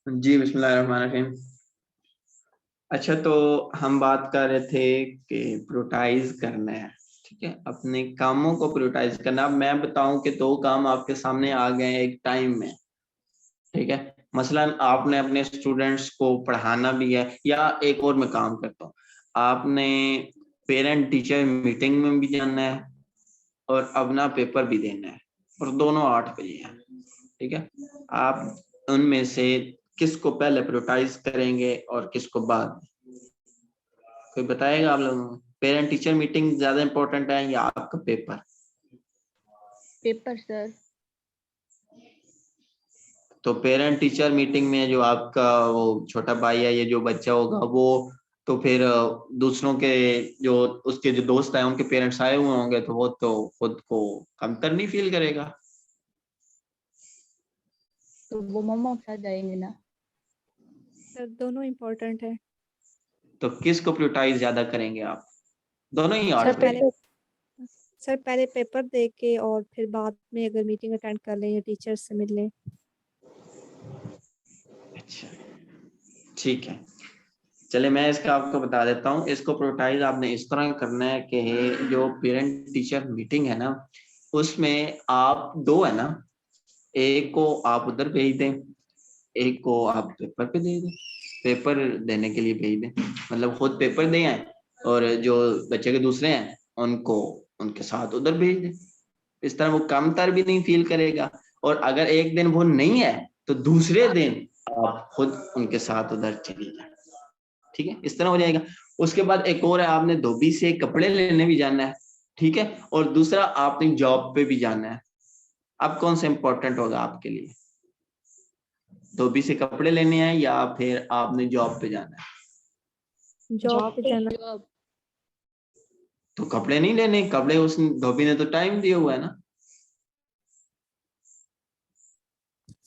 जी बिस्मिल्लाहिर्रहमानिर्रहीम। अच्छा, तो हम बात कर रहे थे कि प्रायोरिटाइज करना है। ठीक है, अपने कामों को प्रायोरिटाइज करना। अब मैं बताऊं कि दो काम आपके सामने आ गए हैं एक टाइम में। ठीक है, मसलन आपने अपने स्टूडेंट्स को पढ़ाना भी है, या एक और मैं काम करता हूँ, आपने पेरेंट टीचर मीटिंग में भी जाना है और अपना पेपर भी देना है, और दोनों 8 बजे हैं। ठीक है, आप उनमें से किसको पहले प्रायोरिटाइज करेंगे और किसको बाद में? कोई बताएगा आप लोगों को? पेरेंट टीचर मीटिंग ज्यादा इंपॉर्टेंट है या आपका पेपर? Paper sir. तो पेरेंट टीचर मीटिंग में जो आपका वो छोटा भाई है, ये जो बच्चा होगा, वो तो फिर दूसरों के जो उसके जो दोस्त हैं उनके पेरेंट्स आए हुए होंगे, तो वो तो खुद को कमतर नहीं फील करेगा। तो वो मम्मा के साथ जाएंगे ना। सर दोनों इम्पोर्टेंट है। तो किसको प्रायोरिटाइज ज्यादा करेंगे आप? दोनों ही सर 8 बजे? पहले पेपर दे के और फिर बाद में अगर मीटिंग अटेंड कर लें या टीचर से मिल लें। अच्छा, ठीक है। चले मैं इसका आपको बता देता हूँ। इसको प्रायोरिटाइज आपने इस तरह करना है कि जो पेरेंट टीचर मीटिंग है ना, उसमें आप दो है ना, एक को आप उधर भेज दें, एक को आप पेपर पे दे दें, पेपर देने के लिए भेज दें। मतलब खुद पेपर दे आए और जो बच्चे के दूसरे हैं उनको उनके साथ उधर भेज दें। इस तरह वो कमतर भी नहीं फील करेगा। और अगर एक दिन वो नहीं है तो दूसरे दिन आप खुद उनके साथ उधर चली जाए। ठीक है, इस तरह हो जाएगा। उसके बाद एक और है, आपने धोबी से कपड़े लेने भी जाना है। ठीक है, और दूसरा आपने जॉब पे भी जाना है। अब कौन सा इंपॉर्टेंट होगा आपके लिए? धोबी से कपड़े लेने हैं या फिर आपने जॉब पे जाना है? जॉब पे जाना। जॉब। तो कपड़े नहीं लेने? कपड़े उस धोबी ने तो टाइम दिया हुआ है ना।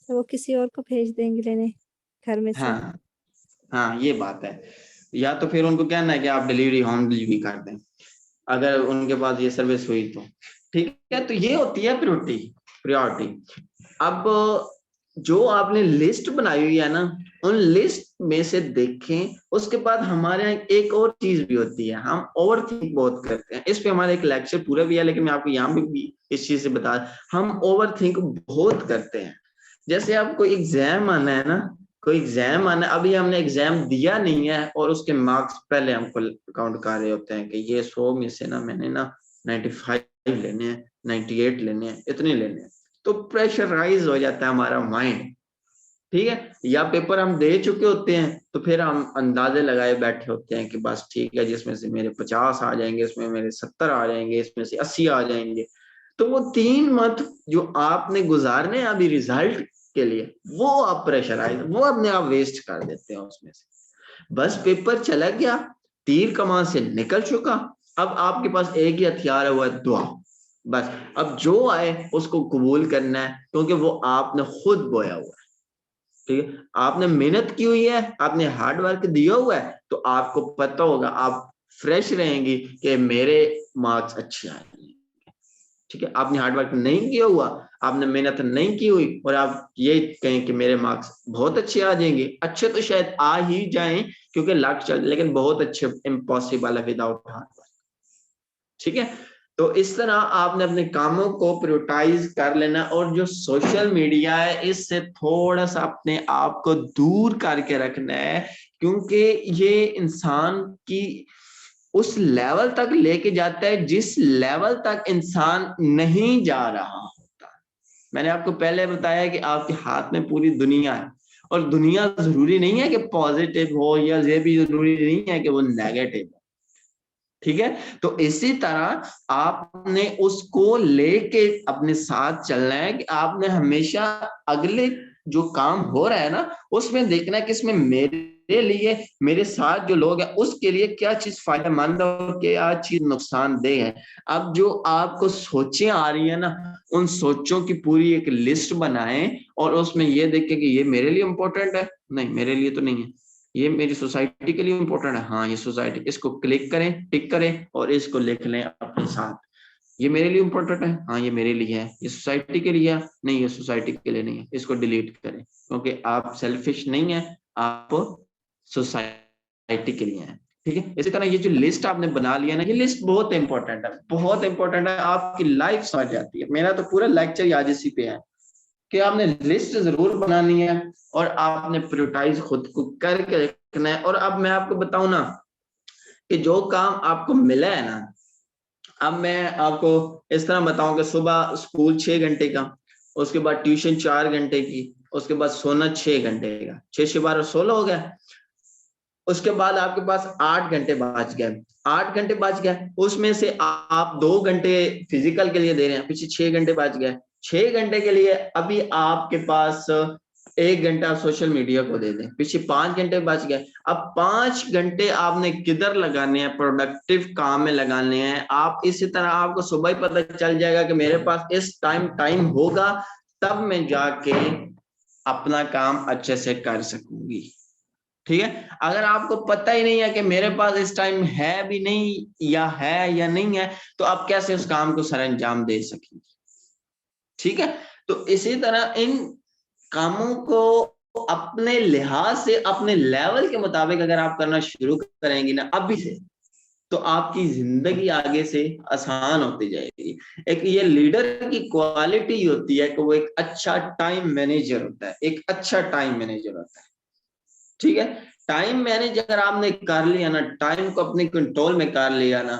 तो वो किसी और को भेज देंगे लेने घर में से। हाँ हाँ, ये बात है। या तो फिर उनको कहना है कि आप डिलीवरी होम डिलीवरी कर दें, अगर उनके पास ये सर्विस हुई तो। ठीक है, तो ये होती है प्रायोरिटी। अब जो आपने लिस्ट बनाई हुई है ना, उन लिस्ट में से देखें। उसके बाद हमारे यहाँ एक और चीज भी होती है, हम ओवर थिंक बहुत करते हैं। इस पे हमारा एक लेक्चर पूरा भी है, लेकिन मैं आपको यहाँ भी इस चीज से बता, हम ओवर थिंक बहुत करते हैं। जैसे आप कोई एग्जाम आना है ना, कोई एग्जाम आना है, अभी हमने एग्जाम दिया नहीं है और उसके मार्क्स पहले हमको काउंट कर रहे होते हैं कि ये 100 में से ना मैंने ना 95 लेने हैं, 98 लेने हैं, इतने लेने हैं। तो प्रेशराइज हो जाता है हमारा माइंड। ठीक है, या पेपर हम दे चुके होते हैं तो फिर हम अंदाजे लगाए बैठे होते हैं कि बस ठीक है, जिसमें से मेरे 50 आ जाएंगे, इसमें मेरे 70 आ जाएंगे, इसमें से 80 आ जाएंगे। तो वो 3 मंथ जो आपने गुजारने हैं अभी रिजल्ट के लिए, वो आप प्रेशराइज, वो अपने आप वेस्ट कर देते हैं उसमें से। बस पेपर चला गया, तीर कमान से निकल चुका। अब आपके पास एक ही हथियार है, वो है दुआ। बस अब जो आए उसको कबूल करना है, क्योंकि वो आपने खुद बोया हुआ है। ठीक है, आपने मेहनत की हुई है, आपने हार्ड वर्क दिया हुआ है, तो आपको पता होगा, आप फ्रेश रहेंगी कि मेरे मार्क्स अच्छे आएंगे। ठीक है, आपने हार्ड वर्क नहीं किया हुआ, आपने मेहनत नहीं की हुई, और आप ये कहें कि मेरे मार्क्स बहुत अच्छे आ जाएंगे। अच्छे तो शायद आ ही जाएं क्योंकि लक चल, लेकिन बहुत अच्छे इम्पॉसिबल है विदाउट हार्ड वर्क। ठीक है, तो इस तरह आपने अपने कामों को प्रायोरिटाइज कर लेना। और जो सोशल मीडिया है, इससे थोड़ा सा अपने आप को दूर करके रखना है, क्योंकि ये इंसान की उस लेवल तक लेके जाता है जिस लेवल तक इंसान नहीं जा रहा होता। मैंने आपको पहले बताया कि आपके हाथ में पूरी दुनिया है, और दुनिया जरूरी नहीं है कि पॉजिटिव हो, या ये भी जरूरी नहीं है कि वो नेगेटिव हो। ठीक है, तो इसी तरह आपने उसको लेके अपने साथ चलना है कि आपने हमेशा अगले जो काम हो रहा है ना, उसमें देखना है कि इसमें मेरे लिए, मेरे साथ जो लोग हैं उसके लिए क्या चीज फायदेमंद है और क्या चीज नुकसानदेह है। अब जो आपको सोचें आ रही है ना, उन सोचों की पूरी एक लिस्ट बनाएं और उसमें ये देखें कि ये मेरे लिए इंपॉर्टेंट है, नहीं मेरे लिए तो नहीं है, ये मेरी सोसाइटी के लिए इंपॉर्टेंट है, हाँ ये सोसाइटी, इसको क्लिक करें, टिक करें और इसको लिख लें अपने साथ। ये मेरे लिए इम्पोर्टेंट है, हाँ ये मेरे लिए है, ये सोसाइटी के लिए है, नहीं ये सोसाइटी के लिए नहीं है, इसको डिलीट करें, क्योंकि आप सेल्फिश नहीं है, आप सोसाइटी के लिए हैं। ठीक है, इसी तरह ये जो लिस्ट आपने बना लिया ना, ये लिस्ट बहुत इंपॉर्टेंट है, बहुत इंपॉर्टेंट है, आपकी लाइफ समझ जाती है। मेरा तो पूरा लेक्चर आज इसी पे है कि आपने लिस्ट जरूर बनानी है और आपने प्रायोरिटाइज खुद को करके रखना है। और अब मैं आपको बताऊं ना कि जो काम आपको मिला है ना, अब मैं आपको इस तरह बताऊं कि सुबह स्कूल 6 घंटे का, उसके बाद ट्यूशन 4 घंटे की, उसके बाद सोना 6 घंटे का, 6 से 12 16 हो गया। उसके बाद आपके पास 8 घंटे बच गए, 8 घंटे बच गए, उसमें से आप 2 घंटे फिजिकल के लिए दे रहे हैं, पीछे 6 घंटे बच गए। 6 घंटे के लिए अभी आपके पास 1 घंटा सोशल मीडिया को दे दें, पीछे 5 घंटे बच गए। अब 5 घंटे आपने किधर लगाने हैं, प्रोडक्टिव काम में लगाने हैं। आप इसी तरह आपको सुबह ही पता चल जाएगा कि मेरे पास इस टाइम होगा, तब मैं जाके अपना काम अच्छे से कर सकूंगी। ठीक है, अगर आपको पता ही नहीं है कि मेरे पास इस टाइम है भी नहीं या नहीं है, तो आप कैसे उस काम को सर अंजाम दे सकेंगे। ठीक है, तो इसी तरह इन कामों को अपने लिहाज से, अपने लेवल के मुताबिक अगर आप करना शुरू करेंगी ना अभी से, तो आपकी जिंदगी आगे से आसान होती जाएगी। एक ये लीडर की क्वालिटी होती है कि वो एक अच्छा टाइम मैनेजर होता है, एक अच्छा टाइम मैनेजर होता है। ठीक है, टाइम मैनेज अगर आपने कर लिया ना, टाइम को अपने कंट्रोल में कर लिया ना,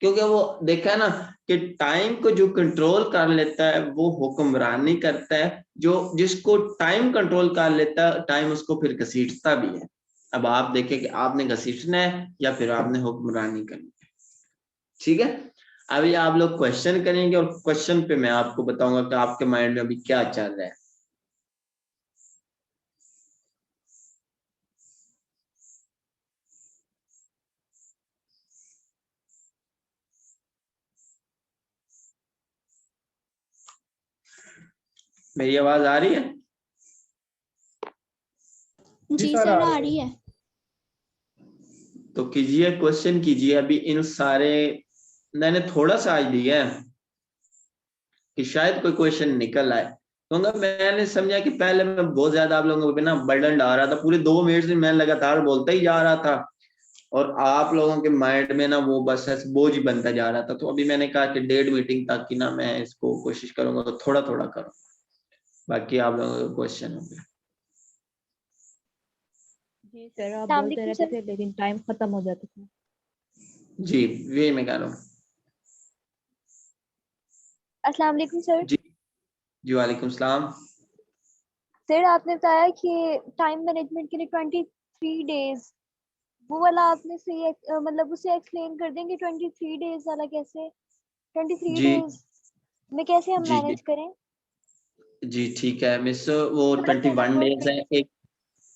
क्योंकि वो देखा है ना कि टाइम को जो कंट्रोल कर लेता है वो हुक्मरानी करता है, जो जिसको टाइम कंट्रोल कर लेता है टाइम उसको फिर घसीटता भी है। अब आप देखें कि आपने घसीटना है या फिर आपने हुक्मरानी करनी है। ठीक है, अभी आप लोग क्वेश्चन करेंगे और क्वेश्चन पे मैं आपको बताऊंगा कि आपके माइंड में अभी क्या चल रहा है। मेरी आवाज आ रही है? जी सर आ रही है। तो कीजिए, क्वेश्चन कीजिए। अभी इन सारे मैंने थोड़ा सा आज दिया है कि शायद कोई क्वेश्चन निकल आए, क्योंकि मैंने समझा कि पहले मैं बहुत ज्यादा आप लोगों पे ना बर्डन डाल रहा था, पूरे 2 मिनट से मैं लगातार बोलता ही जा रहा था और आप लोगों के माइंड में ना वो बस ऐसे बोझ ही बनता जा रहा था। तो अभी मैंने कहा कि 1.5 मीटिंग तक की ना मैं इसको कोशिश करूंगा तो थोड़ा थोड़ा करूँ, बाकी आप लोगों के क्वेश्चन होंगे। जी सर आप अस्सलाम बोलते वालेकुम रहते सर। थे लेकिन टाइम खत्म हो जाता था। जी ये मैं कह रहा हूँ। अस्सलाम वालेकुम सर। जी जी वालेकुम सलाम। सर आपने बताया कि टाइम मैनेजमेंट के लिए 23 डेज, वो वाला आपने सही मतलब उसे एक्सप्लेन कर देंगे 23 डेज वाला कैसे, 23 जी डेज में कैसे हम जी जी मैनेज करें? जी ठीक है मिस, वो थोड़ा सा 21 नोट डेज कर। है एक।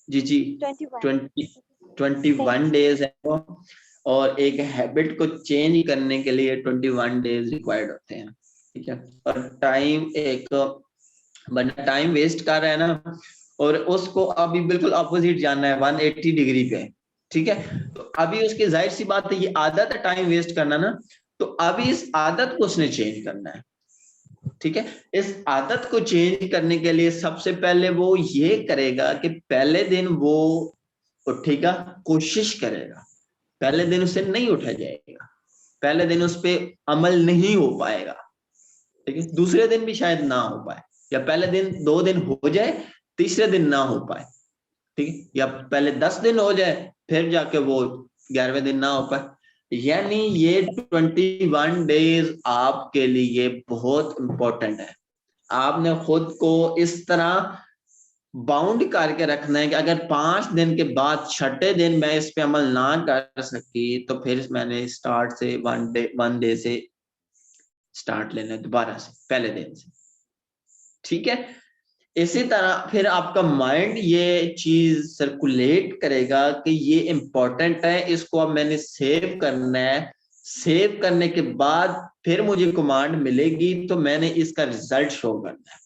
जी जी 21। 21 थैंक्स। डेज है वो, और एक हैबिट को चेंज करने के लिए 21 डेज रिक्वायर्ड होते हैं। ठीक है, और टाइम एक बंदा टाइम वेस्ट कर रहा है ना, और उसको अभी बिल्कुल अपोजिट जाना है 180 डिग्री पे। ठीक है, तो अभी उसकी जाहिर सी बात है ये आदत है टाइम वेस्ट करना ना, तो अभी इस आदत को उसने चेंज करना है। ठीक है, इस आदत को चेंज करने के लिए सबसे पहले वो ये करेगा कि पहले दिन वो उठेगा, कोशिश करेगा, पहले दिन उसे नहीं उठा जाएगा, पहले दिन उस पर अमल नहीं हो पाएगा। ठीक है, दूसरे दिन भी शायद ना हो पाए, या पहले दिन 2 दिन हो जाए, तीसरे दिन ना हो पाए। ठीक है, या पहले 10 दिन हो जाए फिर जाके वो 11वें दिन ना हो पाए। यानी ये 21 डेज आपके लिए बहुत इंपॉर्टेंट है। आपने खुद को इस तरह बाउंड करके रखना है कि अगर 5 दिन के बाद 6ठे दिन मैं इस पे अमल ना कर सकी तो फिर मैंने स्टार्ट से 1 डे से स्टार्ट लेना है, दोबारा से पहले दिन से। ठीक है, इसी तरह फिर आपका माइंड ये चीज सर्कुलेट करेगा कि ये इंपॉर्टेंट है, इसको अब मैंने सेव करना है। सेव करने के बाद फिर मुझे कमांड मिलेगी तो मैंने इसका रिजल्ट शो करना है।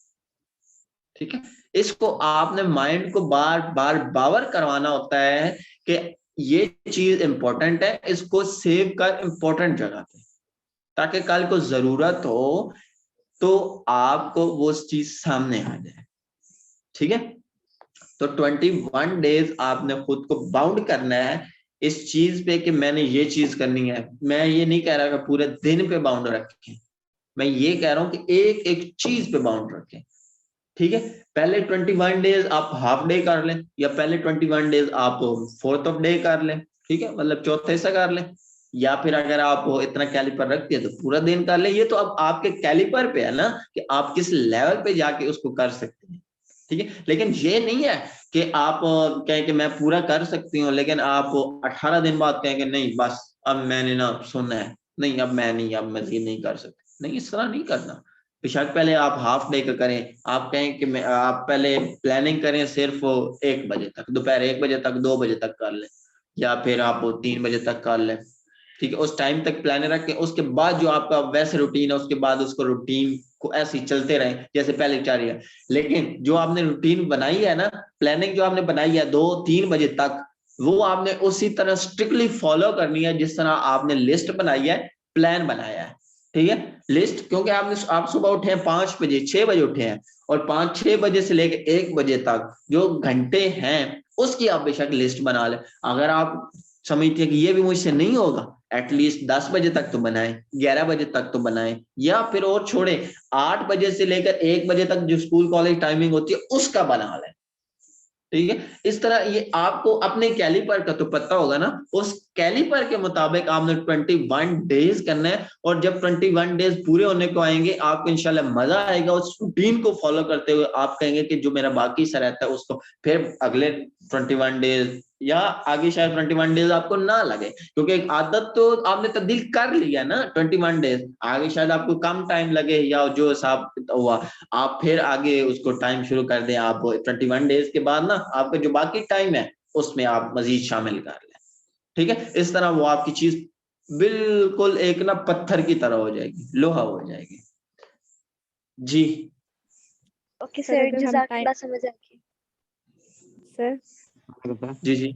ठीक है, इसको आपने माइंड को बार बार बावर करवाना होता है कि ये चीज इंपॉर्टेंट है, इसको सेव कर इंपॉर्टेंट जगह पे, ताकि कल को जरूरत हो तो आपको वो चीज सामने आ जाए। ठीक है, तो 21 डेज आपने खुद को बाउंड करना है इस चीज पे कि मैंने ये चीज करनी है। मैं ये नहीं कह रहा कि पूरे दिन पे बाउंड रखें, मैं ये कह रहा हूं कि एक एक चीज पे बाउंड रखें। ठीक है, पहले 21 डेज आप हाफ डे कर लें, या पहले 21 डेज आप फोर्थ ऑफ डे कर लें, ठीक है, मतलब चौथे से कर लें, या फिर अगर आप इतना कैलिपर रखते हैं तो पूरा दिन कर लें। ये तो अब आपके कैलिपर पे है ना कि आप किस लेवल पे जाके उसको कर सकते हैं। ठीक है, लेकिन ये नहीं है कि आप कहें कि मैं पूरा कर सकती हूँ, लेकिन आप 18 दिन बाद कहें कि नहीं बस अब मैंने ना सुनना है, नहीं अब मैं नहीं, अब मजीद नहीं कर सकती। नहीं, इस तरह नहीं करना। बेशक पहले आप हाफ डे का करें, आप कहें कि मैं आप पहले प्लानिंग करें सिर्फ 1 बजे तक, दोपहर 1 बजे तक, 2 बजे तक कर लें, या फिर आप 3 बजे तक कर लें। ठीक है, उस टाइम तक प्लान रखें। उसके बाद जो आपका वैसे रूटीन है उसके बाद उसको रूटीन को ऐसे ही चलते रहें जैसे पहले चल रही है। लेकिन जो आपने रूटीन बनाई है ना, प्लानिंग जो आपने बनाई है 2-3 बजे तक, वो आपने उसी तरह स्ट्रिक्टली फॉलो करनी है जिस तरह आपने लिस्ट बनाई है, प्लान बनाया है। ठीक है, लिस्ट, क्योंकि आप सुबह उठे हैं 5 बजे 6 बजे उठे हैं, और 5-6 बजे से लेकर 1 बजे तक जो घंटे हैं उसकी आप बेशक लिस्ट बना लें। अगर आप समझते हैं कि ये भी मुझसे नहीं होगा, एटलीस्ट 10 बजे तक तो बनाएं, 11 बजे तक तो बनाएं, या फिर और छोड़े 8 बजे से लेकर 1 बजे तक जो स्कूल कॉलेज टाइमिंग होती है उसका बना लें। ठीक है, इस तरह ये आपको अपने कैलिपर का तो पता होगा ना, उस कैलिपर के मुताबिक आपने 21 डेज करना है। और जब 21 डेज पूरे होने को आएंगे आपको इंशाल्लाह मजा आएगा। उस रूटीन को फॉलो करते हुए आप कहेंगे कि जो मेरा बाकी सा रहता है उसको फिर अगले 21 डेज या आगे शायद 21 डेज आपको ना लगे, क्योंकि एक आदत तो आपने तब्दील कर लिया ना। 21 डेज आगे शायद आपको कम टाइम लगे, या जो हिसाब हुआ आप फिर आगे उसको टाइम शुरू कर दें। आप 21 डेज के बाद ना आपका जो बाकी टाइम है उसमें आप मजीद शामिल कर लें। ठीक है, इस तरह वो आपकी चीज बिल्कुल एक ना पत्थर की तरह हो जाएगी, लोहा हो जाएगी। जी ओके सर सर, अगर हम टाइम जज़ाकल्लाह, समझ आ गई। सर जी जी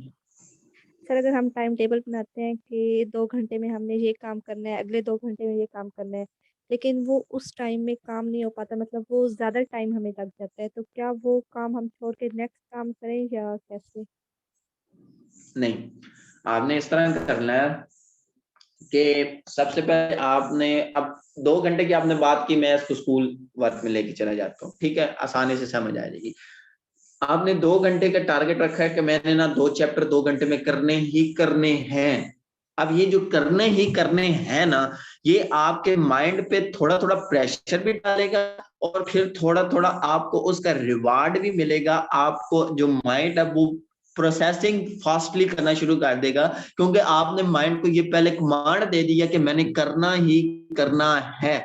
सर अगर हम टाइम टेबल बनाते हैं कि 2 घंटे में हमने ये काम करना है, अगले 2 घंटे में ये काम करना है, लेकिन वो उस टाइम में काम नहीं हो पाता, मतलब वो ज़्यादा टाइम हमें लग जाता है, तो क्या वो काम हम छोड़ के नेक्स्ट काम करें या कैसे? नहीं, आपने इस तरह करना है कि सबसे पहले आपने अब 2 घंटे की आपने बात की, मैं इसको स्कूल वर्क में लेके चला जाता हूँ। ठीक है, आसानी से समझ आ जाएगी। आपने 2 घंटे का टारगेट रखा है कि मैंने ना 2 चैप्टर 2 घंटे में करने ही करने हैं। अब ये जो करने ही करने हैं ना, ये आपके माइंड पे थोड़ा थोड़ा प्रेशर भी डालेगा, और फिर थोड़ा थोड़ा आपको उसका रिवार्ड भी मिलेगा। आपको जो माइंड है वो प्रोसेसिंग फास्टली करना शुरू कर देगा, क्योंकि आपने माइंड को ये पहले कमांड दे दिया कि मैंने करना ही करना है।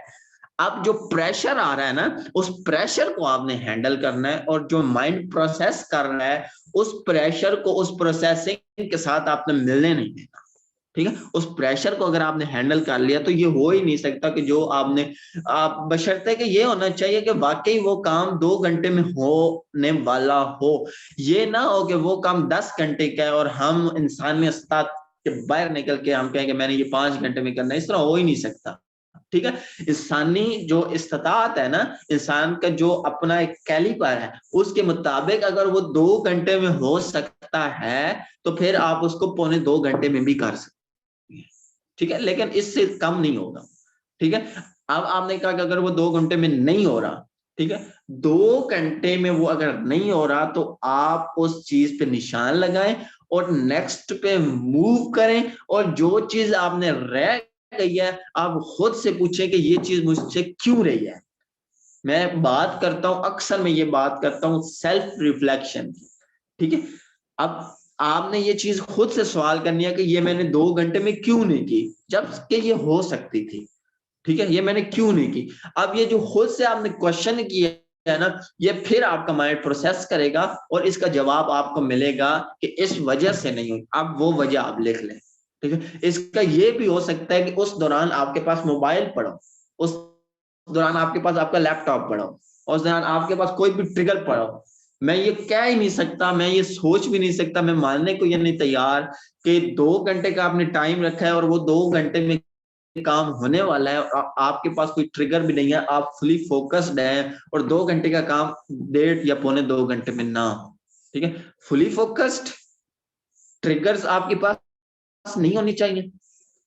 अब जो प्रेशर आ रहा है ना, उस प्रेशर को आपने हैंडल करना है, और जो माइंड प्रोसेस कर रहा है उस प्रेशर को, उस प्रोसेसिंग के साथ आपने मिलने नहीं देना। ठीक है, उस प्रेशर को अगर आपने हैंडल कर लिया तो ये हो ही नहीं सकता कि जो आपने आप बशर्ते कि ये होना चाहिए कि वाकई वो काम 2 घंटे में होने वाला हो। ये ना हो कि वो काम 10 घंटे का है और हम इंसानियत के बाहर निकल के हम कहेंगे मैंने ये 5 घंटे में करना है। इस तरह हो ही नहीं सकता। ठीक है, इंसानी जो इस्तात है ना, इंसान का जो अपना एक कैलिपर है, उसके मुताबिक अगर वो 2 घंटे में हो सकता है तो फिर आप उसको 1.25 घंटे में भी कर सकते हैं। ठीक है, लेकिन इससे कम नहीं होगा। ठीक है, अब आपने कहा कि अगर वो 2 घंटे में नहीं हो रहा, ठीक है, 2 घंटे में वो अगर नहीं हो रहा तो आप उस चीज पे निशान लगाएं और नेक्स्ट पे मूव करें। और जो चीज आपने रह गई है आप खुद से पूछें कि ये चीज मुझसे क्यों रही है। मैं बात करता हूं, अक्सर मैं ये बात करता हूं सेल्फ रिफ्लेक्शन की। ठीक है, अब आपने ये चीज खुद से सवाल करनी है कि ये मैंने 2 घंटे में क्यों नहीं की, जबकि ये हो सकती थी। ठीक है, ये मैंने क्यों नहीं की। अब ये जो खुद से आपने क्वेश्चन किया है ना, ये फिर आपका माइंड प्रोसेस करेगा और इसका जवाब आपको मिलेगा कि इस वजह से नहीं हुई। अब वो वजह आप लिख लें। ठीक है, इसका ये भी हो सकता है कि उस दौरान आपके पास मोबाइल पड़ा हो, उस दौरान आपके पास आपका लैपटॉप पड़ा हो, उस दौरान आपके पास कोई भी ट्रिगर पड़ा हो। मैं ये कह ही नहीं सकता, मैं ये सोच भी नहीं सकता, मैं मानने को ये नहीं तैयार कि 2 घंटे का आपने टाइम रखा है और वो 2 घंटे में काम होने वाला है और आपके पास कोई ट्रिगर भी नहीं है, आप फुली फोकस्ड हैं और 2 घंटे का काम 1.5 या पौने 2 घंटे में ना हो, ठीक है। फुली फोकस्ड, ट्रिगर्स आपके पास नहीं होनी चाहिए,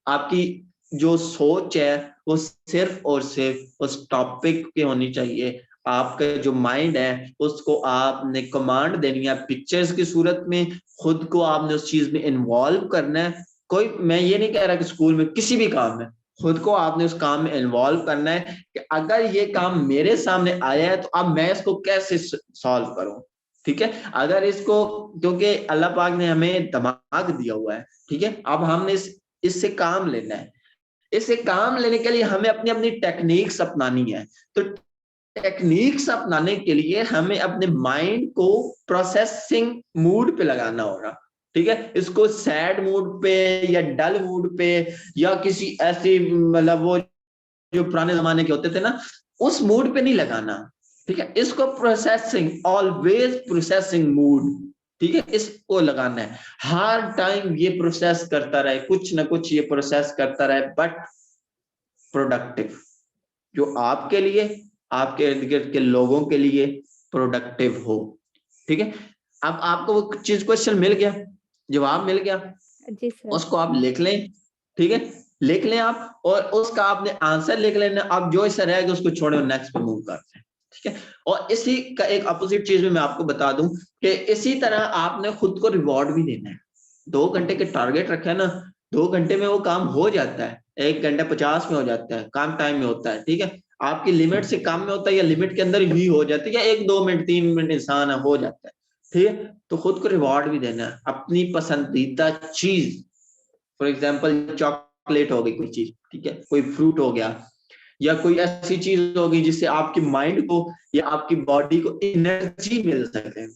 आपकी जो सोच है वो सिर्फ और सिर्फ उस टॉपिक पे होनी चाहिए, आपका जो माइंड है उसको आपने कमांड देनी है पिक्चर्स की सूरत में, खुद को आपने उस चीज में इन्वॉल्व करना है। कोई, मैं ये नहीं कह रहा कि स्कूल में किसी भी काम में खुद को आपने उस काम में इन्वॉल्व करना है कि अगर ये काम मेरे सामने आया है तो अब मैं इसको कैसे सॉल्व करूं, ठीक है। अगर इसको, क्योंकि अल्लाह पाक ने हमें दिमाग दिया हुआ है, ठीक है, अब हमने इससे काम लेना है, इससे काम लेने के लिए हमें अपनी अपनी टेक्निक्स अपनानी है। तो टेक्निक्स अपनाने के लिए हमें अपने माइंड को प्रोसेसिंग मूड पे लगाना होगा, ठीक है। इसको सैड मूड पे या डल मूड पे या किसी ऐसी, मतलब वो जो पुराने जमाने के होते थे ना, उस मूड पे नहीं लगाना, ठीक है। इसको प्रोसेसिंग, ऑलवेज प्रोसेसिंग मूड, ठीक है, इसको लगाना है। हर टाइम ये प्रोसेस करता रहे, कुछ ना कुछ ये प्रोसेस करता रहे, बट प्रोडक्टिव, जो आपके लिए, आपके इर्द गिर्द के लोगों के लिए प्रोडक्टिव हो, ठीक है। अब आपको वो चीज, क्वेश्चन मिल गया, जवाब मिल गया, जी सर। उसको आप लिख लें, ठीक है, लिख लें आप, और उसका आपने आंसर लिख लेना। अब जो इससे रहेगा उसको छोड़े और नेक्स्ट पे मूव करते हैं, ठीक है। और इसी का एक अपोजिट चीज भी मैं आपको बता दूं कि इसी तरह आपने खुद को रिवॉर्ड भी देना है। 2 घंटे के टारगेट रखा है ना, 2 घंटे में वो काम हो जाता है, 1 घंटा 50 में हो जाता है, काम टाइम में होता है, ठीक है। आपकी लिमिट से कम में होता है या लिमिट के अंदर ही हो जाती है, या 1-2 मिनट 3 मिनट इंसान है, हो जाता है, ठीक है। तो खुद को रिवॉर्ड भी देना है, अपनी पसंदीदा चीज, फॉर एग्जाम्पल चॉकलेट हो गई कोई चीज, ठीक है, कोई फ्रूट हो गया, या कोई ऐसी चीज होगी जिससे आपकी माइंड को या आपकी बॉडी को एनर्जी मिल सके,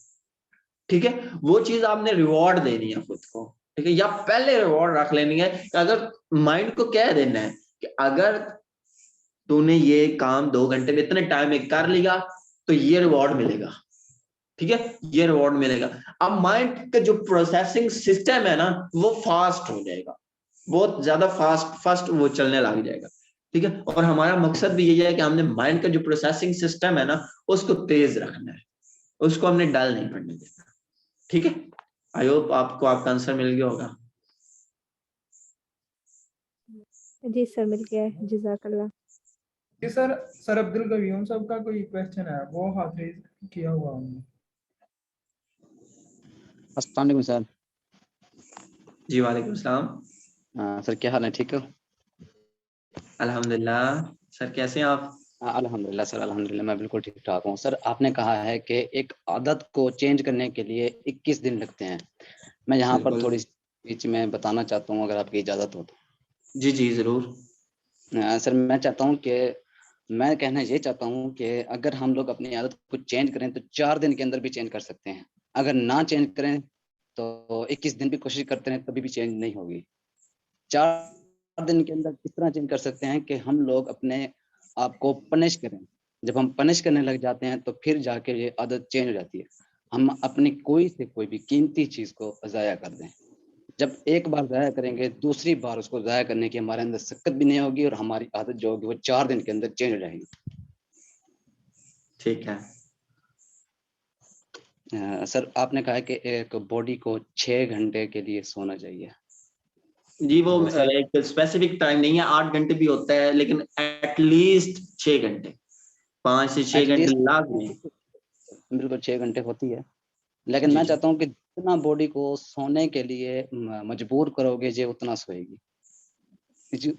ठीक है, वो चीज आपने रिवॉर्ड देनी है खुद को, ठीक है। या पहले रिवॉर्ड रख लेनी है कि अगर माइंड को कह देना है कि अगर तूने ये काम 2 घंटे में इतने टाइम में कर लिया तो ये रिवॉर्ड मिलेगा, ठीक है, ये रिवॉर्ड मिलेगा। अब माइंड का जो प्रोसेसिंग सिस्टम है ना वो फास्ट हो जाएगा, बहुत ज्यादा फास्ट वो चलने लग जाएगा, ठीक है। और हमारा मकसद भी यही है कि हमने माइंड का जो प्रोसेसिंग सिस्टम है ना उसको तेज रखना है, उसको हमने डल नहीं पड़ने देना, ठीक है। आई होप आपको आपका आंसर मिल गया होगा। जी सर, मिल गया है, जज़ाकल्लाह। जी सर अब्दुल कयूम साहब का कोई क्वेश्चन है, वो हाथ रेज किया हुआ उन्होंने। अस्सलाम वालेकुम सर। जी वालेकुम सलाम। सर क्या हाल है, ठीक हो? अल्हम्दुलिल्लाह। सर कैसे हैं आप? अल्हम्दुलिल्लाह सर, अल्हम्दुलिल्लाह मैं बिल्कुल ठीक ठाक हूँ। सर आपने कहा है कि एक आदत को चेंज करने के लिए 21 दिन लगते हैं। मैं यहाँ पर थोड़ी बीच में बताना चाहता हूँ, अगर आपकी इजाज़त हो तो। जी जी जरूर। सर मैं चाहता हूँ कि मैं कहना ये चाहता हूँ कि अगर हम लोग अपनी आदत को चेंज करें तो 4 दिन के अंदर भी चेंज कर सकते हैं। अगर ना चेंज करें तो 21 दिन भी कोशिश करते हैं तभी भी चेंज नहीं होगी। 4 दिन के अंदर किस तरह चेंज कर सकते हैं कि हम लोग अपने आप को पनिश करें। जब हम पनिश करने लग जाते हैं तो फिर जाके ये आदत चेंज हो जाती है। हम अपनी कोई से कोई भी कीमती चीज़ को ज़ाया कर दें। जब एक बार ज़ाया करेंगे दूसरी बार उसको ज़ाया करने की हमारे अंदर शक्ति भी नहीं होगी और हमारी आदत जो होगी वो 4 दिन के अंदर चेंज हो जाएगी। ठीक है। सर आपने कहा कि एक बॉडी को 6 घंटे के लिए सोना चाहिए। जी वो एक स्पेसिफिक टाइम नहीं है, 8 घंटे भी होता है, लेकिन एटलीस्ट 6 घंटे, 5 से 6 घंटे लाजमी। बिल्कुल 6 घंटे होती है, लेकिन मैं चाहता हूँ कि जितना बॉडी को सोने के लिए मजबूर करोगे ये उतना सोएगी।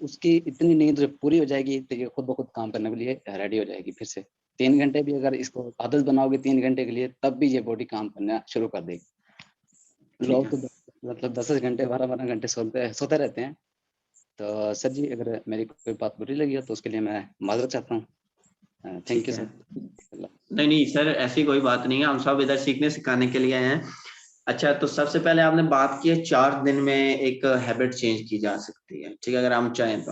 उसकी इतनी नींद जब पूरी हो जाएगी तो ये खुद ब खुद काम करने के लिए रेडी हो जाएगी। फिर से 3 घंटे भी अगर इसको आदत बनाओगे 3 घंटे के लिए, तब भी ये बॉडी काम करना शुरू कर देगी। लोग तो मतलब 10 घंटे 12 घंटे सोते रहते हैं। तो सर जी अगर मेरी कोई बात बुरी लगी हो तो उसके लिए मैं माजरत चाहता हूँ। Thank you sir. नहीं सर ऐसी कोई बात नहीं है, हम सब इधर सीखने सिखाने के लिए आए हैं। अच्छा तो सबसे पहले आपने बात की है 4 दिन में एक हैबिट चेंज की जा सकती है, ठीक है, अगर हम चाहें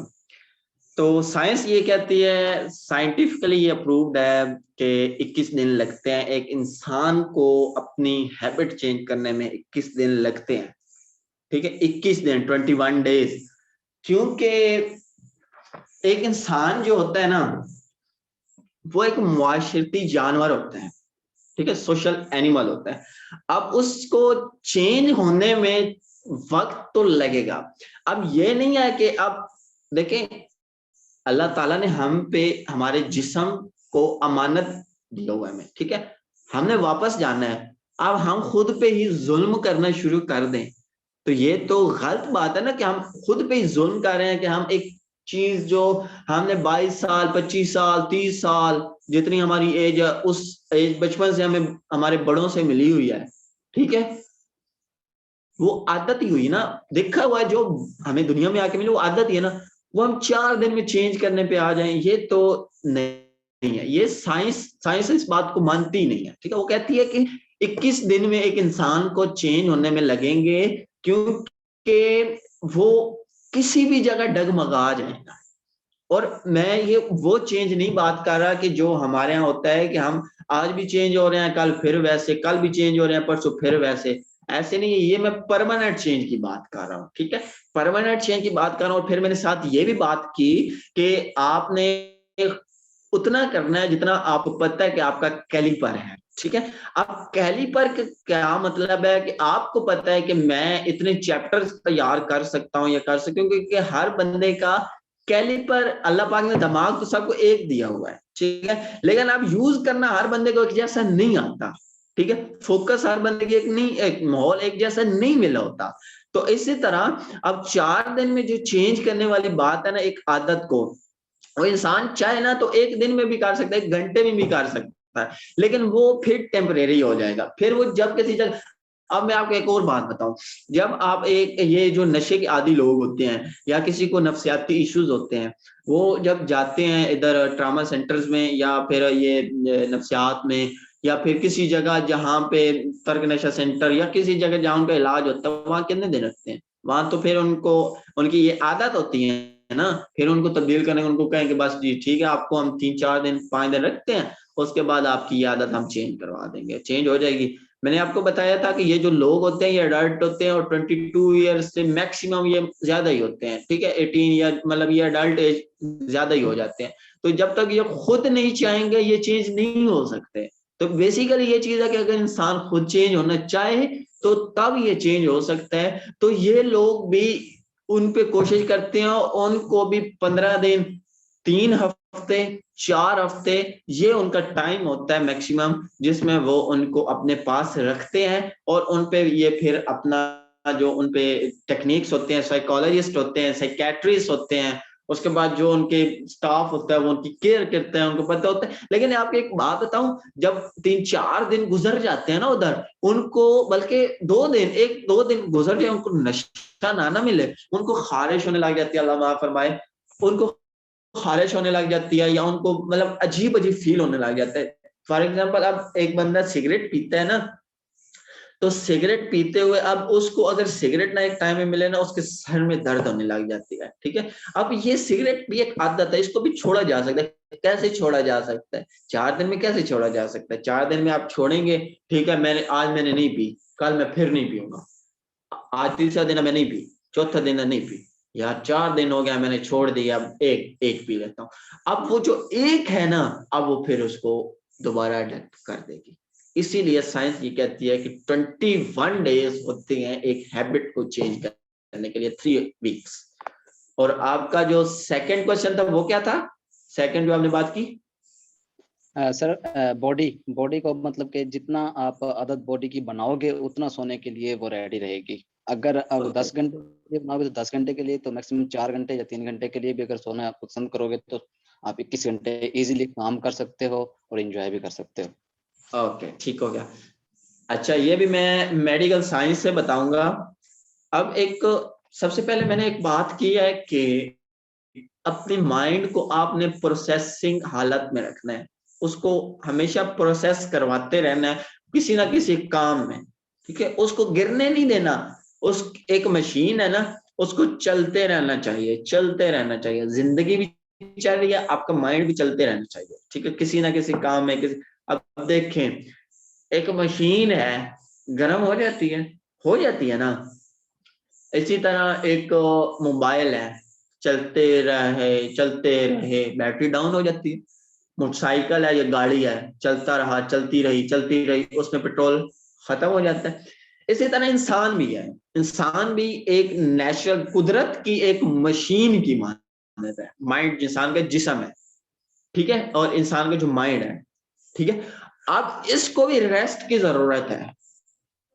तो साइंस ये कहती है, साइंटिफिकली ये अप्रूव्ड है कि 21 दिन लगते हैं एक इंसान को अपनी हैबिट चेंज करने में। 21 दिन लगते हैं, ठीक है, 21 दिन 21 डेज। क्योंकि एक इंसान जो होता है ना, वो एक मुआशरती जानवर होता है, ठीक है, सोशल एनिमल होता है। अब उसको चेंज होने में वक्त तो लगेगा। अब ये नहीं है कि अब देखें, अल्लाह ताला ने हम पे हमारे जिस्म को अमानत दिया हुआ है हमें, ठीक है, हमने वापस जाना है। अब हम खुद पे ही जुल्म करना शुरू कर दें तो ये तो गलत बात है ना, कि हम खुद पे ही जुल्म कर रहे हैं कि हम एक चीज जो हमने 22 साल 25 साल 30 साल जितनी हमारी एज है, उस एज बचपन से हमें हमारे बड़ों से मिली हुई है, ठीक है, वो आदत ही हुई ना, देखा हुआ है जो हमें दुनिया में आके मिले, वो आदत ही है ना। वो हम 4 दिन में चेंज करने पे आ जाएं, ये तो नहीं है। ये साइंस इस बात को मानती ही नहीं है, ठीक है। वो कहती है कि 21 दिन में एक इंसान को चेंज होने में लगेंगे, क्योंकि वो किसी भी जगह डगमगा जाएगा। और मैं ये वो चेंज नहीं बात कर रहा कि जो हमारे यहाँ होता है कि हम आज भी चेंज हो रहे हैं, कल फिर वैसे, कल भी चेंज हो रहे हैं, परसों फिर वैसे, ऐसे नहीं है। ये मैं परमानेंट चेंज की बात कर रहा हूँ, ठीक है, परमानेंट चेंज की बात कर रहा हूँ। और फिर मैंने साथ ये भी बात की कि आपने उतना करना है जितना आपको पता है कि आपका कैलिपर है, ठीक है। अब कैलिपर का क्या मतलब है कि आपको पता है कि मैं इतने चैप्टर्स तैयार कर सकता हूँ या कर सकती हूँ, क्योंकि हर बंदे का कैलिपर, अल्लाह पाक ने दिमाग तो सबको एक दिया हुआ है, ठीक है, लेकिन अब यूज करना हर बंदे को एक जैसा नहीं आता, ठीक है, फोकस हर बंदे की एक नहीं, एक माहौल एक जैसा नहीं मिला होता। तो इसी तरह अब 4 दिन में जो चेंज करने वाली बात है ना, एक आदत को, वो इंसान चाहे ना तो एक दिन में भी कर सकता है, 1 घंटे में भी कर सकता है, लेकिन वो फिर टेम्परेरी हो जाएगा। फिर वो जब किसी जगह, अब मैं आपको एक और बात बताऊं, जब आप एक ये जो नशे के आदी लोग होते हैं या किसी को नफ्सियाती इश्यूज होते हैं, वो जब जाते हैं इधर ट्रामा सेंटर्स में या फिर ये नफ्सियात में या फिर किसी जगह जहाँ पे तर्क नशा सेंटर या किसी जगह जहाँ उनका इलाज होता है, वहां कितने दिन रखते हैं? वहां तो फिर उनको उनकी ये आदत होती है ना, फिर उनको तब्दील करने, उनको कहें कि बस जी ठीक है, आपको हम 3-4 दिन 5 दिन रखते हैं, उसके बाद आपकी ये आदत हम चेंज करवा देंगे, चेंज हो जाएगी। मैंने आपको बताया था कि ये जो लोग होते हैं ये अडल्ट होते हैं और 22 ईयर्स से मैक्सिमम ये ज्यादा ही होते हैं, ठीक है, 18 या मतलब ये अडल्ट एज ज्यादा ही हो जाते हैं। तो जब तक ये खुद नहीं चाहेंगे ये चेंज नहीं हो सकते। तो बेसिकली ये चीज है कि अगर इंसान खुद चेंज होना चाहे तो तब ये चेंज हो सकता है। तो ये लोग भी उन पे कोशिश करते हैं, उनको भी 15 दिन, 3 हफ्ते, 4 हफ्ते, ये उनका टाइम होता है मैक्सिमम, जिसमें वो उनको अपने पास रखते हैं और उन पे ये फिर अपना जो उन पे टेक्निक्स होते हैं, साइकोलॉजिस्ट होते हैं, साइकेट्रिस्ट होते हैं, उसके बाद जो उनके स्टाफ होता है वो उनकी केयर करते हैं, उनको पता होता है। लेकिन आपको एक बात बताऊं, जब 3-4 दिन गुजर जाते हैं ना उधर, उनको बल्कि 2 दिन, 1-2 दिन गुजर जाए, उनको नशा ना मिले, उनको खारिश होने लग जाती है, अल्लाह माफ फरमाए, उनको खारिश होने लग जाती है या उनको मतलब अजीब अजीब फील होने लग जाता है। फॉर एग्जाम्पल, अब एक बंदा सिगरेट पीता है ना, तो सिगरेट पीते हुए अब उसको अगर सिगरेट ना एक टाइम में मिले ना, उसके सर में दर्द होने लग जाती है, ठीक है। अब ये सिगरेट भी एक आदत है, इसको भी छोड़ा जा सकता है। कैसे छोड़ा जा सकता है? 4 दिन में कैसे छोड़ा जा सकता है? 4 दिन में आप छोड़ेंगे, ठीक है, मैंने नहीं पी, कल मैं फिर नहीं पीऊंगा, आज तीसरा दिन मैं नहीं पी, चौथा दिन नहीं पी, यार 4 दिन हो गया मैंने छोड़ दिया, अब एक पी लेता हूँ। अब वो जो एक है ना, अब वो फिर उसको दोबारा अडेप्ट कर देगी। इसीलिए साइंस ये कहती है कि 21 डेज होते हैं एक हैबिट को चेंज करने के लिए, 3 वीक्स। और आपका जो सेकंड क्वेश्चन था वो क्या था? सेकंड जो आपने बात की सर, बॉडी को मतलब कि जितना आप आदत बॉडी की बनाओगे उतना सोने के लिए वो रेडी रहेगी। अगर अब 10 घंटे के लिए बनाओगे तो 10 घंटे के लिए, तो मैक्सिमम 4 घंटे या 3 घंटे के लिए भी अगर सोना आप पसंद करोगे तो आप 21 घंटे इजीली काम कर सकते हो और एंजॉय भी कर सकते हो। ओके, ठीक हो गया। अच्छा, ये भी मैं मेडिकल साइंस से बताऊंगा। अब एक सबसे पहले मैंने एक बात की है कि अपने माइंड को आपने प्रोसेसिंग हालत में रखना है, उसको हमेशा प्रोसेस करवाते रहना है किसी ना किसी काम में, ठीक है, उसको गिरने नहीं देना। उस एक मशीन है ना, उसको चलते रहना चाहिए, चलते रहना चाहिए। जिंदगी भी चल रही है, आपका माइंड भी चलते रहना चाहिए, ठीक है, किसी ना किसी काम में किसी। अब देखें, एक मशीन है, गर्म हो जाती है ना। इसी तरह एक मोबाइल है, चलते रहे, बैटरी डाउन हो जाती है। मोटरसाइकिल है या गाड़ी है, चलता रहा, चलती रही, उसमें पेट्रोल खत्म हो जाता है। इसी तरह इंसान भी है, इंसान भी एक नेचुरल कुदरत की एक मशीन की मानता है। माइंड इंसान का जिस्म है, ठीक है, और इंसान का जो माइंड है, ठीक है, अब इसको भी रेस्ट की जरूरत है।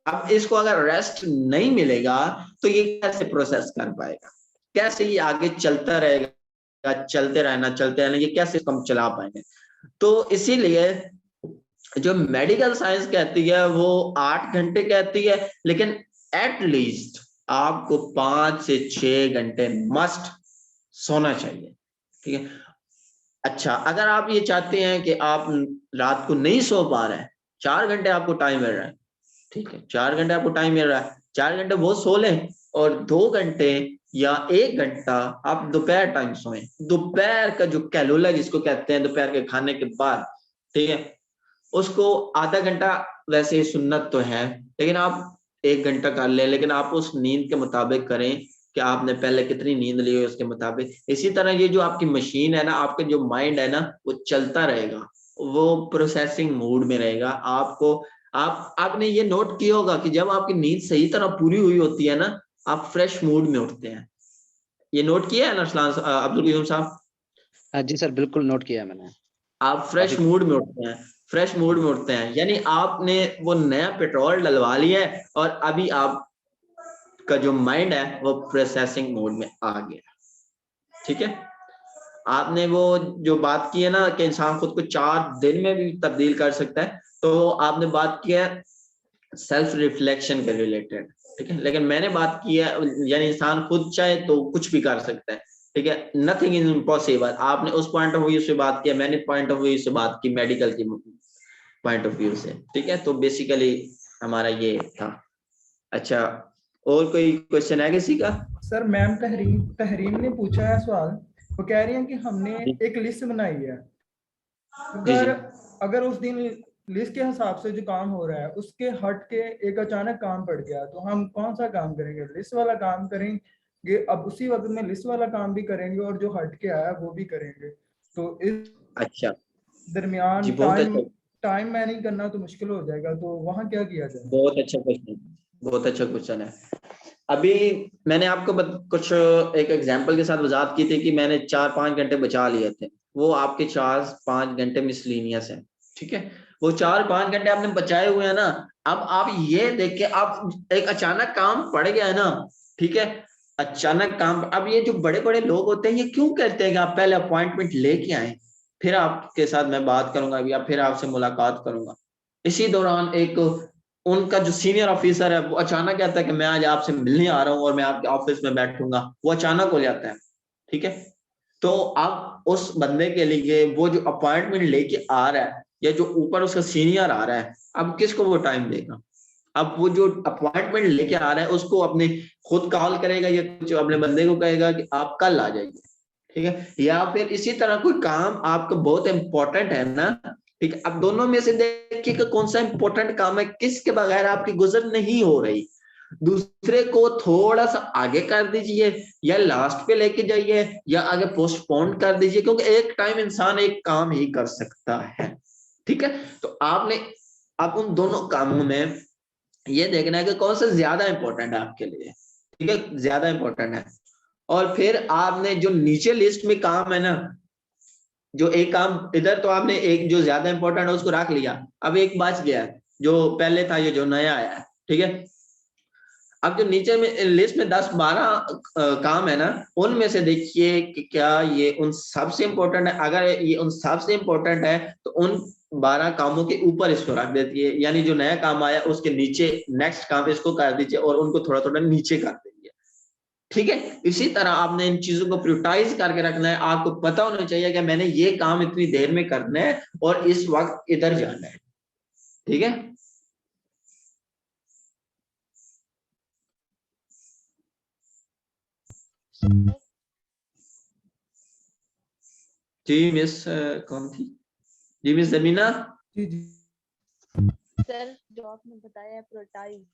अब इसको अगर रेस्ट नहीं मिलेगा तो ये कैसे प्रोसेस कर पाएगा, कैसे ये आगे चलता रहेगा, चलते रहना, ये कैसे हम चला पाएंगे। तो इसीलिए जो मेडिकल साइंस कहती है वो 8 घंटे कहती है, लेकिन एट लीस्ट आपको 5 से 6 घंटे मस्ट सोना चाहिए, ठीक है। अच्छा, अगर आप ये चाहते हैं कि आप रात को नहीं सो पा रहे हैं, 4 घंटे आपको टाइम मिल रहा है, ठीक है, 4 घंटे आपको टाइम मिल रहा है, 4 घंटे वो सो लें और 2 घंटे या 1 घंटा आप दोपहर टाइम सोएं। दोपहर का जो कैलुला जिसको कहते हैं, दोपहर के खाने के बाद, ठीक है, उसको आधा घंटा, वैसे सुन्नत तो है लेकिन आप 1 घंटा कर लें, लेकिन आप उस नींद के मुताबिक करें कि आपने पहले कितनी नींद ली है उसके मुताबिक। इसी तरह ये जो आपकी मशीन है ना, आपका जो माइंड है ना, वो चलता रहेगा, वो प्रोसेसिंग मोड में रहेगा। आपने ये नोट किया होगा कि जब आपकी नींद सही तरह पूरी हुई होती है ना, आप फ्रेश मूड में उठते हैं। ये नोट किया है ना अब्दुल कयूम साहब? हाँ जी सर, बिल्कुल नोट किया है मैंने। आप फ्रेश मूड में उठते हैं, फ्रेश मूड में उठते हैं, यानी आपने वो नया पेट्रोल डलवा लिया है और अभी आप का जो माइंड है वो प्रोसेसिंग मोड में आ गया, ठीक है। आपने वो जो बात की है ना कि इंसान खुद को 4 दिन में भी तब्दील कर सकता है, तो आपने बात की है सेल्फ रिफ्लेक्शन के रिलेटेड, ठीक है, लेकिन मैंने बात की है यानी इंसान खुद चाहे तो कुछ भी कर सकता है, ठीक है, नथिंग इज इम्पॉसिबल। आपने उस पॉइंट ऑफ व्यू से बात किया, मैंने पॉइंट ऑफ व्यू से बात की, मेडिकल की पॉइंट ऑफ व्यू से, ठीक है। तो बेसिकली हमारा ये था। अच्छा, और कोई क्वेश्चन है किसी का? सर मैम तहरीम ने पूछा है सवाल, वो कह रही हैं कि हमने एक लिस्ट बनाई है, अगर उस दिन लिस्ट के हिसाब से जो काम हो रहा है उसके हट के एक अचानक काम पड़ गया, तो हम कौन सा काम करेंगे? लिस्ट वाला काम करेंगे, अब उसी वक्त में लिस्ट वाला काम भी करेंगे और जो हट के आया वो भी करेंगे, तो इस अच्छा दरमियान जी, टाइम मैनेज करना तो मुश्किल हो जाएगा, तो वहाँ क्या किया जाए? बहुत अच्छा क्वेश्चन, बहुत अच्छा क्वेश्चन है। अभी मैंने आपको कुछ एक एग्जांपल के साथ वजाहत की थी कि मैंने 4-5 घंटे बचा लिए थे, वो आपके 4-5 घंटे मिसलीनियस है, ठीक है। वो 4-5 घंटे आपने बचाए हुए हैं ना, अब आप ये देख के आप एक अचानक काम पड़ गया है ना, ठीक है, अचानक काम। अब ये जो बड़े बड़े लोग होते हैं ये क्यों कहते हैं कि आप पहले अपॉइंटमेंट लेके आए, फिर आपके साथ मैं बात करूंगा या फिर आपसे मुलाकात करूंगा। इसी दौरान एक उनका जो सीनियर ऑफिसर है वो अचानक कहता है कि मैं आज आपसे मिलने आ रहा हूँ और मैं आपके ऑफिस में बैठूंगा, वो अचानक हो जाता है, ठीक है। तो अब उस बंदे के लिए वो जो अपॉइंटमेंट लेके आ रहा है या जो ऊपर उसका सीनियर आ रहा है, अब किसको वो टाइम देगा? अब वो जो अपॉइंटमेंट लेके आ रहा है उसको अपने खुद कॉल करेगा या कुछ अपने बंदे को कहेगा कि आप कल आ जाइए, ठीक है, या फिर इसी तरह कोई काम आपका बहुत इंपॉर्टेंट है ना, ठीक है, अब दोनों में से देखिए कि कौन सा इंपॉर्टेंट काम है, किसके बगैर आपकी गुजर नहीं हो रही। दूसरे को थोड़ा सा आगे कर दीजिए या लास्ट पे लेके जाइए या आगे पोस्टपोन कर दीजिए, क्योंकि एक टाइम इंसान एक काम ही कर सकता है, ठीक है। तो आपने अब उन दोनों कामों में ये देखना है कि कौन सा ज्यादा इंपॉर्टेंट है आपके लिए, ठीक है, ज्यादा इंपॉर्टेंट है। और फिर आपने जो नीचे लिस्ट में काम है ना, जो एक काम इधर तो आपने एक जो ज्यादा इंपॉर्टेंट है उसको रख लिया, अब एक बच गया जो पहले था, ये जो नया आया है, ठीक है। अब जो नीचे में लिस्ट में 10-12 काम है ना, उनमें से देखिए कि क्या ये उन सबसे इंपॉर्टेंट है। अगर ये उन सबसे इंपॉर्टेंट है तो उन 12 कामों के ऊपर इसको रख देती है, यानी जो नया काम आया उसके नीचे नेक्स्ट काम इसको कर दीजिए और उनको थोड़ा थोड़ा नीचे कर दीजिए, ठीक है। इसी तरह आपने इन चीजों को प्रायोरिटाइज करके रखना है। आपको पता होना चाहिए कि मैंने ये काम इतनी देर में करना है और इस वक्त इधर जाना है, ठीक है। जी मिस कौन थी? जी मिस जमीना। जी जी सर जो आपने बताया है प्रोटाइज,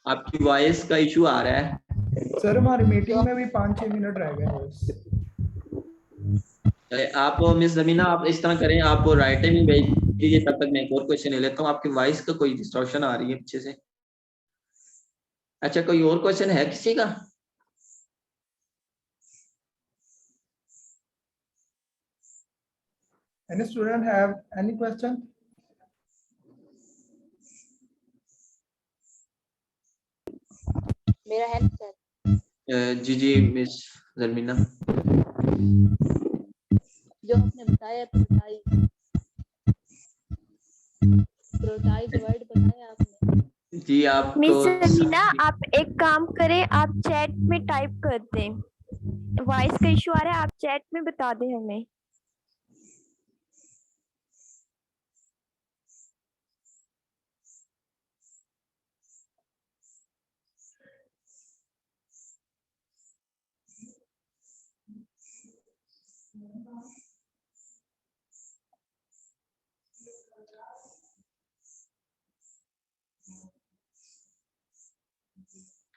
आपकी वॉइस का इशू आ रहा है। सर हमारी मीटिंग में भी 5-6 मिनट रह गए हैं बस। आप मिस जमीना आप इस तरह करें, आप राइटिंग में भेज दीजिए, तब तक मैं एक और क्वेश्चन ले लेता हूँ। आपकी वॉइस का कोई डिस्टॉर्शन आ रही है पीछे से। अच्छा, कोई और क्वेश्चन है किसी का? Any student have any question? मेरा है ना सर, जी जी मिस जमीना। जो आपने बताया प्रोटाइज वर्ड बताया आपने। जी आप मिस तो जमीना, आप एक काम करें, आप चैट में टाइप कर दें। वॉइस का इशू आ रहा है, आप चैट में बता दें हमें।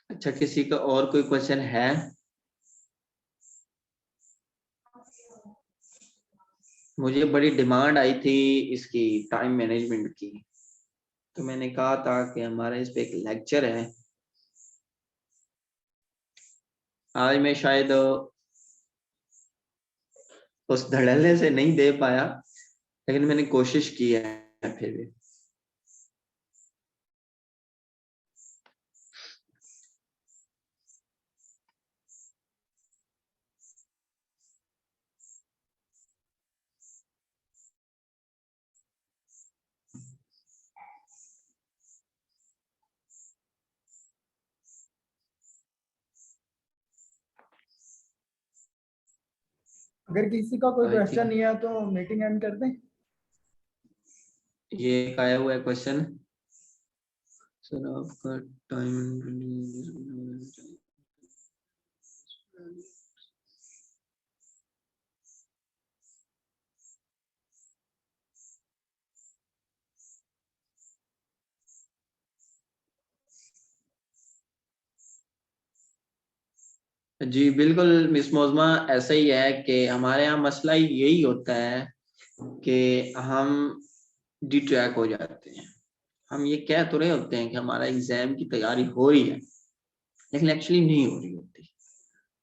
अच्छा, किसी का और कोई क्वेश्चन है? मुझे बड़ी डिमांड आई थी इसकी टाइम मैनेजमेंट की, तो मैंने कहा था कि हमारा इस पे एक लेक्चर है। आज मैं शायद उस धड़ल्ले से नहीं दे पाया, लेकिन मैंने कोशिश की है फिर भी। अगर किसी का कोई आई क्वेश्चन थिंक नहीं है तो मीटिंग एंड कर दें। ये एक आया हुआ है क्वेश्चन, सर आपका टाइम। जी बिल्कुल मिस मोज़मा, ऐसा ही है कि हमारे यहाँ मसला यही होता है कि हम डिट्रैक हो जाते हैं। हम ये कह तो रहे होते हैं कि हमारा एग्जाम की तैयारी हो रही है, लेकिन एक्चुअली नहीं हो रही होती।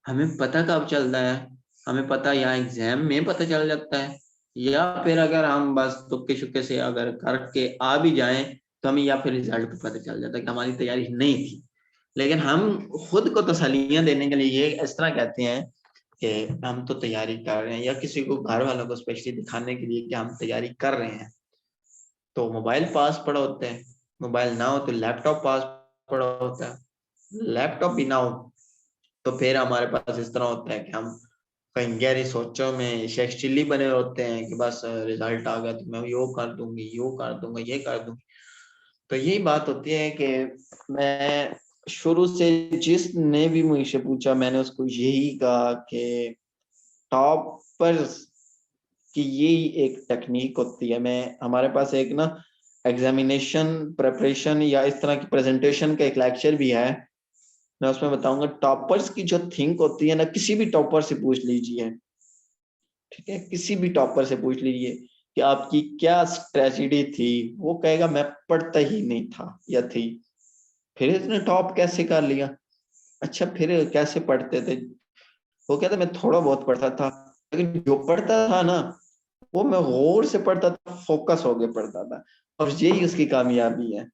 हमें पता कब चलता है? हमें पता या एग्जाम में पता चल जाता है, या फिर अगर हम बस तुक्के शुक्के से अगर करके आ भी जाएं तो हमें या फिर रिजल्ट पे पता चल जाता है कि हमारी तैयारी नहीं थी। लेकिन हम खुद को तसल्लियां देने के लिए ये इस तरह कहते हैं कि हम तो तैयारी कर रहे हैं, या किसी को घर वालों को स्पेशली दिखाने के लिए कि हम तैयारी कर रहे हैं। तो मोबाइल पास पड़ा होता है, मोबाइल ना हो तो लैपटॉप पास पड़ा होता है, लैपटॉप भी ना हो तो फिर हमारे पास इस तरह होता है कि हम कहीं गहरी सोचों में शेख चिल्ली बने होते हैं कि बस रिजल्ट आ गया तो मैं यो कर दूंगी, यो कर दूंगा, ये कर दूंगी। तो यही बात होती है कि मैं शुरू से जिसने भी मुझसे पूछा मैंने उसको यही कहा कि टॉपर्स कि यही एक टेक्निक होती है। मैं हमारे पास एक ना एग्जामिनेशन प्रिपरेशन या इस तरह की प्रेजेंटेशन का एक लेक्चर भी है, मैं उसमें बताऊंगा टॉपर्स की जो थिंक होती है ना, किसी भी टॉपर से पूछ लीजिए, ठीक है, किसी भी टॉपर से पूछ लीजिए कि आपकी क्या स्ट्रेटजी थी, वो कहेगा मैं पढ़ता ही नहीं था या थी। फिर इसने टॉप कैसे कर लिया? अच्छा फिर कैसे पढ़ते थे? वो कहता मैं थोड़ा बहुत पढ़ता था, लेकिन जो पढ़ता था ना वो मैं गौर से पढ़ता था, फोकस होके पढ़ता था, और यही उसकी कामयाबी है।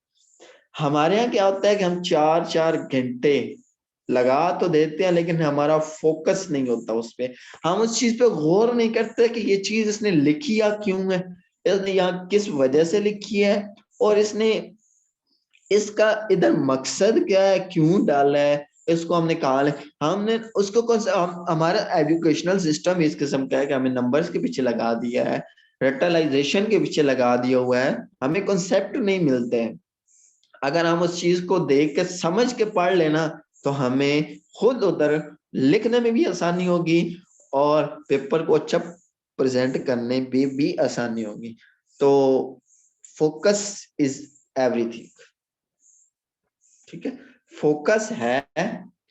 हमारे यहाँ क्या होता है कि हम 4-4 घंटे लगा तो देते हैं, लेकिन हमारा फोकस नहीं होता उस पे। हम उस चीज पे गौर नहीं करते कि ये चीज इसने लिखी या क्यों है, इसने यहाँ किस वजह से लिखी है, और इसने इसका इधर मकसद क्या है, क्यों डाला है, इसको हमने कहा हमने उसको कौन सा हमारा एजुकेशनल सिस्टम इस किस्म का है कि हमें नंबर्स के पीछे लगा दिया है, रेटलाइजेशन के पीछे लगा दिया हुआ है, हमें कॉन्सेप्ट नहीं मिलते हैं। अगर हम उस चीज को देख के समझ के पढ़ लेना तो हमें खुद उधर लिखने में भी आसानी होगी और पेपर को अच्छा प्रेजेंट करने में भी आसानी होगी। तो फोकस इज एवरीथिंग, ठीक है। फोकस है,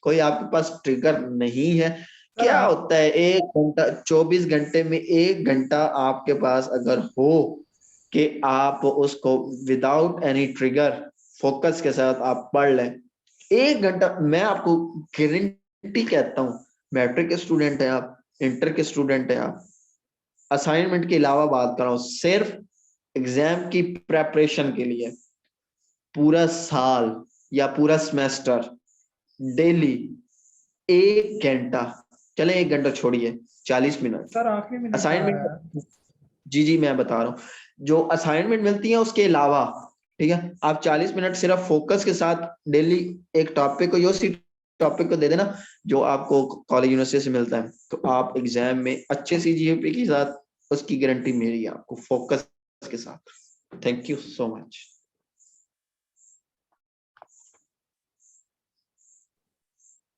कोई आपके पास ट्रिगर नहीं है। क्या आप- होता है 1 घंटा, 24 घंटे में 1 घंटा आपके पास अगर हो कि आप उसको विदाउट एनी ट्रिगर फोकस के साथ आप पढ़ लें, 1 घंटा, मैं आपको गारंटी कहता हूँ, मैट्रिक के स्टूडेंट है आप, इंटर के स्टूडेंट है आप, असाइनमेंट के अलावा बात कर रहा हूँ, सिर्फ एग्जाम की प्रेपरेशन के लिए पूरा साल या पूरा सेमेस्टर डेली 1 घंटा, चले 1 घंटा छोड़िए, 40 मिनट सर आखिरी मिनट आ रहा है। असाइनमेंट, जी मैं बता रहा हूँ, जो असाइनमेंट मिलती है उसके अलावा, ठीक है, आप 40 मिनट सिर्फ फोकस के साथ डेली एक टॉपिक को, उसी टॉपिक को दे देना जो आपको कॉलेज यूनिवर्सिटी से मिलता है, तो आप एग्जाम में अच्छे CGPA के साथ, उसकी गारंटी मेरी है आपको, फोकस के साथ। Thank you so much.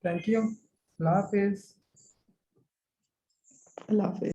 Thank you, Allah Hafiz. Allah Hafiz.